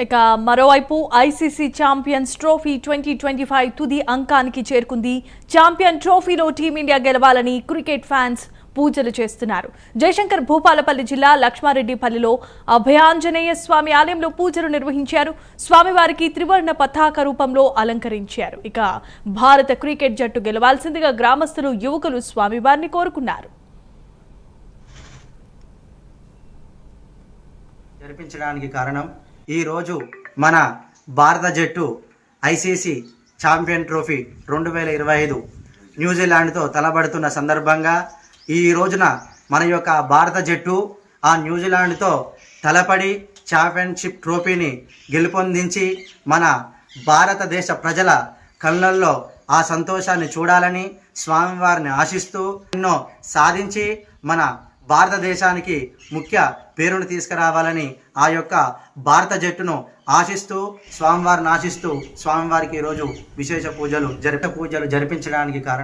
ఇక మరోవైపు ICC champions trophy 2025 తుది అంకానికి చేరుకుంది. ఛాంపియన్ ట్రోఫీలో టీమిండియా గెలవాలని క్రికెట్ ఫ్యాన్స్ పూజలు చేస్తున్నారు. జయశంకర్ భూపాలపల్లి జిల్లా లక్ష్మారెడ్డిపల్లిలో అభయాంజనేయ స్వామి ఆలయంలో పూజలు నిర్వహించారు. స్వామివారికి త్రివర్ణ పతాక రూపంలో అలంకరించారు. ఇక భారత క్రికెట్ జట్టు గెలవాల్సిందిగా గ్రామస్తులు, యువకులు స్వామివారిని కోరుకున్నారు. జరిపించడానికి కారణం ఈరోజు మన భారత జట్టు ఐసీసీ ఛాంపియన్ ట్రోఫీ 2025 న్యూజిలాండ్తో తలబడుతున్న సందర్భంగా ఈ రోజున మన యొక్క భారత జట్టు ఆ న్యూజిలాండ్తో తలపడి ఛాంపియన్షిప్ ట్రోఫీని గెలుపొందించి మన భారతదేశ ప్రజల కళ్ళల్లో ఆ సంతోషాన్ని చూడాలని స్వామివారిని ఆశిస్తూ ఎన్నో సాధించి మన భారతదేశానికి ముఖ్య పేరును తీసుకురావాలని ఆ యొక్క భారత జట్టును ఆశిస్తూ స్వామివారిని ఆశిస్తూ స్వామివారికి ఈరోజు విశేష పూజలు జరిపించడానికి కారణం